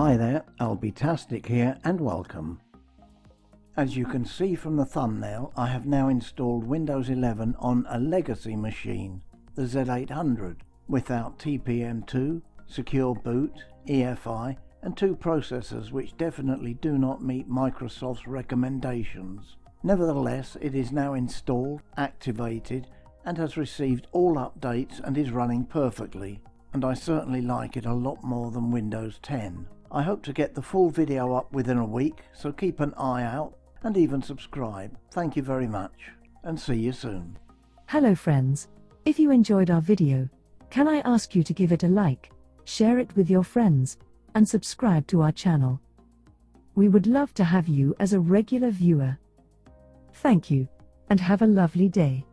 Hi there, Albitastic here and welcome. As you can see from the thumbnail, I have now installed Windows 11 on a legacy machine, the Z800, without TPM2, SecureBoot, EFI and 2 processors which definitely do not meet Microsoft's recommendations. Nevertheless, it is now installed, activated and has received all updates and is running perfectly, and I certainly like it a lot more than Windows 10. I hope to get the full video up within a week, so keep an eye out and even subscribe. Thank you very much and see you soon. Hello friends, if you enjoyed our video, can I ask you to give it a like, share it with your friends, and subscribe to our channel. We would love to have you as a regular viewer. Thank you, and have a lovely day.